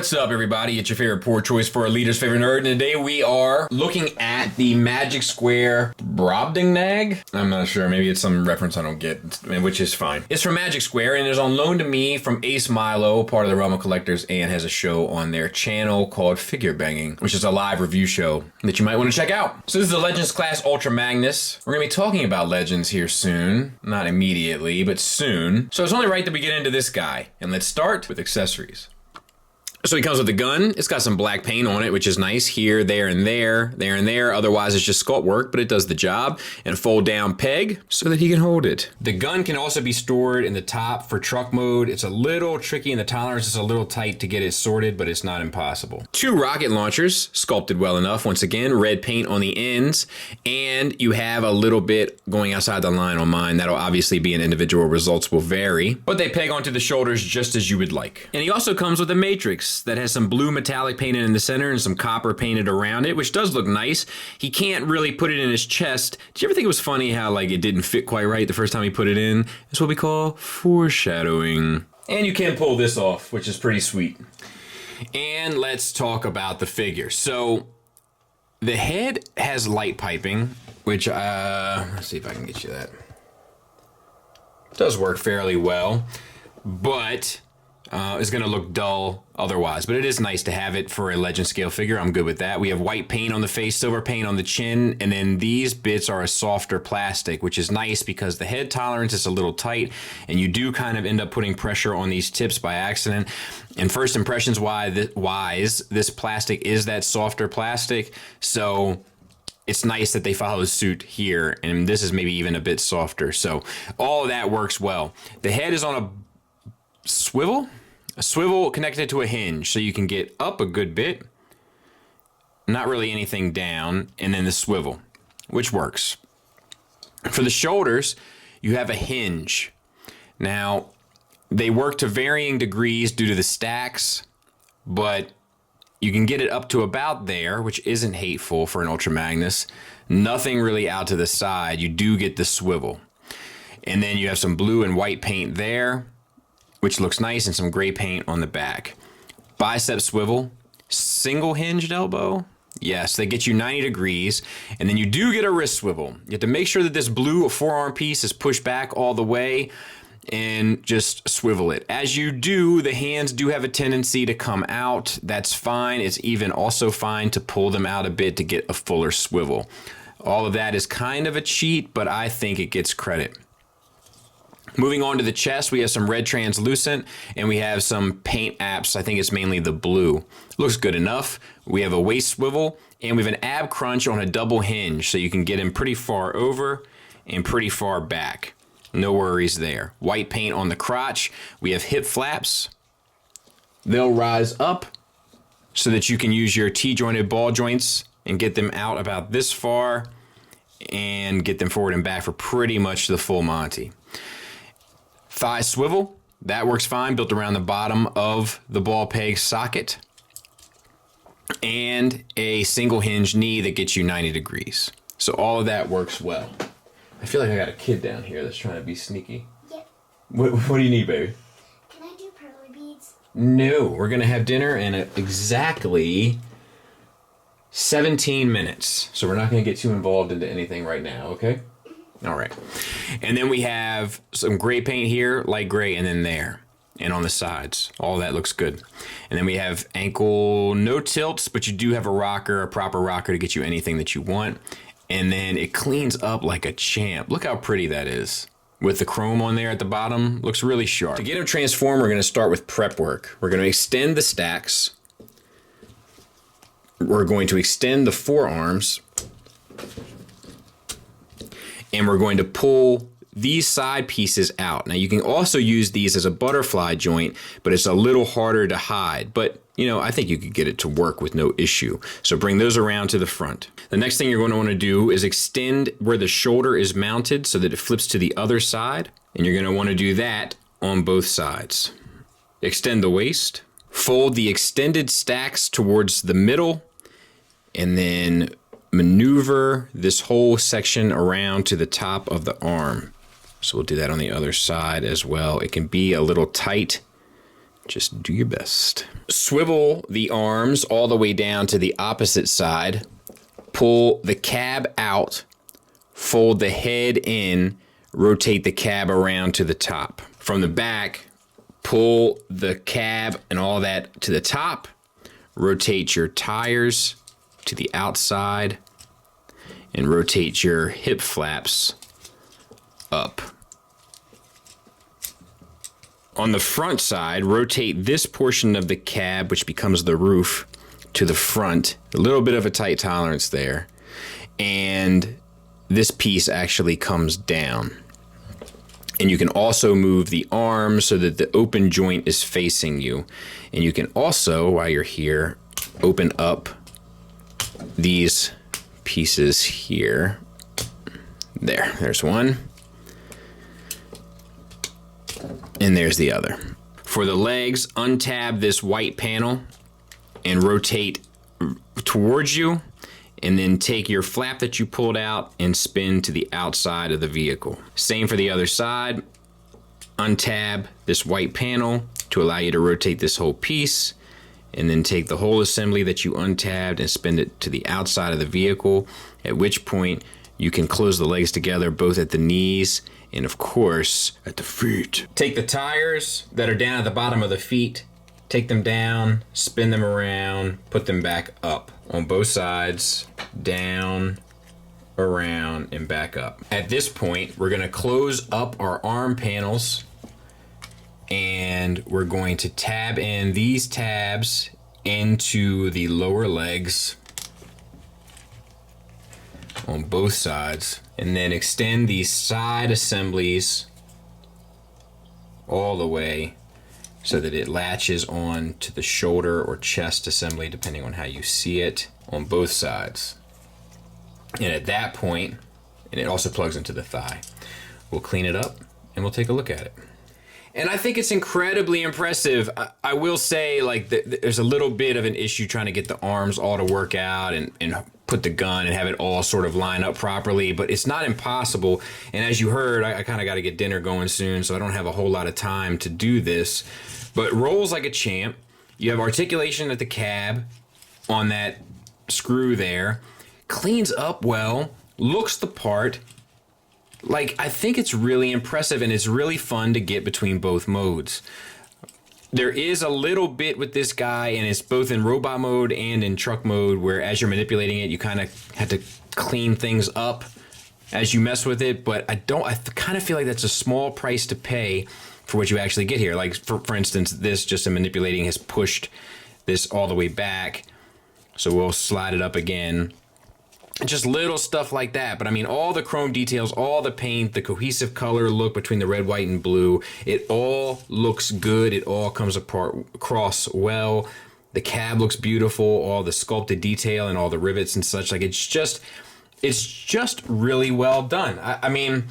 What's up, everybody? It's your favorite poor choice for a leader's favorite nerd, and today we are looking at the Magic Square Brobdingnag. I'm not sure, maybe it's some reference I don't get, which is fine. It's from Magic Square and is on loan to me from Ace Milo, part of the Realm of Collectors, and has a show on their channel called Figure Banging, which is a live review show that you might want to check out. So this is the Legends class Ultra Magnus. We're going to be talking about Legends here soon. Not immediately, but soon. So it's only right that we get into this guy, and let's start with accessories. So he comes with a gun. It's got some black paint on it, which is nice. Here, there, and there, there, and there. Otherwise, it's just sculpt work, but it does the job. And a fold-down peg so that he can hold it. The gun can also be stored in the top for truck mode. It's a little tricky, and the tolerance is a little tight to get it sorted, but it's not impossible. 2 rocket launchers, sculpted well enough. Once again, red paint on the ends. And you have a little bit going outside the line on mine. That'll obviously be an individual. Results will vary. But they peg onto the shoulders just as you would like. And he also comes with a matrix that has some blue metallic painted in the center and some copper painted around it, which does look nice. He can't really put it in his chest. Did you ever think it was funny how it didn't fit quite right the first time he put it in? It's what we call foreshadowing. And you can pull this off, which is pretty sweet. And let's talk about the figure. So the head has light piping, which let's see if I can get you that. It does work fairly well, but it's going to look dull otherwise, but it is nice to have it for a legend scale figure. I'm good with that. We have white paint on the face, silver paint on the chin, and then these bits are a softer plastic, which is nice because the head tolerance is a little tight, and you do kind of end up putting pressure on these tips by accident. And first impressions wise, this plastic is that softer plastic, so it's nice that they follow suit here, and this is maybe even a bit softer. So all of that works well. The head is on a swivel connected to a hinge, so you can get up a good bit, not really anything down, and then the swivel, which works. For the shoulders, you have a hinge. Now, they work to varying degrees due to the stacks, but you can get it up to about there, which isn't hateful for an Ultra Magnus. Nothing really out to the side. You do get the swivel. And then you have some blue and white paint there, which looks nice, and some gray paint on the back. Bicep swivel, single hinged elbow. Yes, they get you 90 degrees, and then you do get a wrist swivel. You have to make sure that this blue forearm piece is pushed back all the way and just swivel it. As you do, the hands do have a tendency to come out. That's fine. It's even also fine to pull them out a bit to get a fuller swivel. All of that is kind of a cheat, but I think it gets credit. Moving on to the chest, we have some red translucent, and we have some paint apps. I think it's mainly the blue. Looks good enough. We have a waist swivel, and we have an ab crunch on a double hinge, so you can get him pretty far over and pretty far back. No worries there. White paint on the crotch. We have hip flaps. They'll rise up so that you can use your T-jointed ball joints and get them out about this far and get them forward and back for pretty much the full Monty. Thigh swivel, that works fine, built around the bottom of the ball peg socket. And a single hinge knee that gets you 90 degrees. So all of that works well. I feel like I got a kid down here that's trying to be sneaky. Yep. What do you need, baby? Can I do pearly beads? No, we're going to have dinner in exactly 17 minutes. So we're not going to get too involved into anything right now, okay? All right. And then we have some gray paint here, light gray, and then there. And on the sides. All that looks good. And then we have ankle no tilts, but you do have a rocker, a proper rocker to get you anything that you want. And then it cleans up like a champ. Look how pretty that is. With the chrome on there at the bottom. Looks really sharp. To get him transformed, we're going to start with prep work. We're going to extend the stacks. We're going to extend the forearms. And we're going to pull these side pieces out. Now you can also use these as a butterfly joint, but it's a little harder to hide. But, I think you could get it to work with no issue. So bring those around to the front. The next thing you're going to want to do is extend where the shoulder is mounted so that it flips to the other side. And you're going to want to do that on both sides. Extend the waist. Fold the extended stacks towards the middle. And then maneuver this whole section around to the top of the arm. So we'll do that on the other side as well. It can be a little tight Just do your best. Swivel the arms all the way down to the opposite side. Pull the cab out. Fold the head in. Rotate the cab around to the top. From the back, pull the cab and all that to the top. Rotate your tires to the outside. And rotate your hip flaps up. On the front side, rotate this portion of the cab, which becomes the roof, to the front. A little bit of a tight tolerance there. And this piece actually comes down. And you can also move the arms so that the open joint is facing you. And you can also, while you're here, open up these pieces here. There's one. And there's the other. For the legs, untab this white panel and rotate towards you, and then take your flap that you pulled out and spin to the outside of the vehicle. Same for the other side. Untab this white panel to allow you to rotate this whole piece, and then take the whole assembly that you untabbed and spin it to the outside of the vehicle, at which point you can close the legs together both at the knees and, of course, at the feet. Take the tires that are down at the bottom of the feet, take them down, spin them around, put them back up on both sides, down, around, and back up. At this point, we're going to close up our arm panels, and we're going to tab in these tabs into the lower legs on both sides, and then extend these side assemblies all the way so that it latches on to the shoulder or chest assembly, depending on how you see it, on both sides. And at that point, and it also plugs into the thigh, we'll clean it up and we'll take a look at it. And I think it's incredibly impressive. I will say, like, there's a little bit of an issue trying to get the arms all to work out and put the gun and have it all sort of line up properly, but it's not impossible. And as you heard, I kind of got to get dinner going soon, so I don't have a whole lot of time to do this. But rolls like a champ. You have articulation at the cab on that screw there. Cleans up well, looks the part. Like, I think it's really impressive, and it's really fun to get between both modes. There is a little bit with this guy, and it's both in robot mode and in truck mode, where as you're manipulating it, you kind of have to clean things up as you mess with it. But I kind of feel like that's a small price to pay for what you actually get here. Like, for instance, this just in manipulating has pushed this all the way back. So we'll slide it up again. Just little stuff like that. But I mean, all the chrome details, all the paint, the cohesive color look between the red, white, and blue, it all looks good. It all comes across well. The cab looks beautiful, all the sculpted detail and all the rivets and such. Like, it's just really well done. I mean,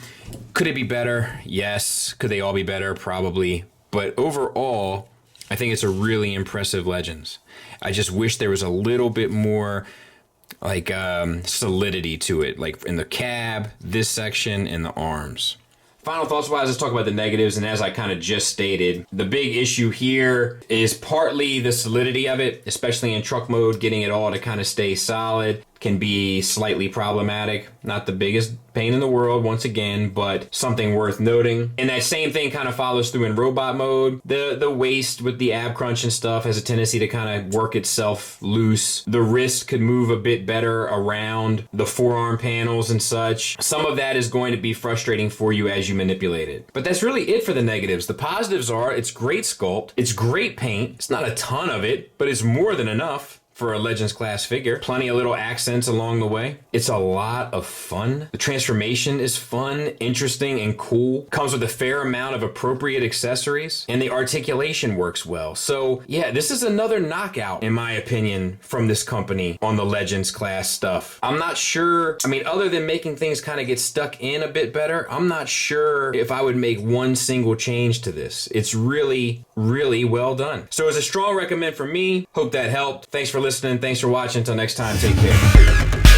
could it be better? Yes. Could they all be better? Probably. But overall, I think it's a really impressive Legends. I just wish there was a little bit more like solidity to it, like in the cab, this section, and the arms. Final thoughts wise, let's talk about the negatives. And as I kind of just stated, the big issue here is partly the solidity of it, especially in truck mode. Getting it all to kind of stay solid can be slightly problematic. Not the biggest pain in the world, once again, but something worth noting. And that same thing kind of follows through in robot mode. The waist with the ab crunch and stuff has a tendency to kind of work itself loose. The wrist could move a bit better around the forearm panels and such. Some of that is going to be frustrating for you as you manipulate it. But that's really it for the negatives. The positives are, it's great sculpt, it's great paint, it's not a ton of it, but it's more than enough for a Legends class figure. Plenty of little accents along the way. It's a lot of fun. The transformation is fun, interesting, and cool. Comes with a fair amount of appropriate accessories, and the articulation works well. So yeah, this is another knockout, in my opinion, from this company on the Legends class stuff. I'm not sure, I mean, other than making things kind of get stuck in a bit better, I'm not sure if I would make one single change to this. It's really, really well done. So it's a strong recommend for me. Hope that helped. Thanks for listening. Thanks for watching. Until next time, take care.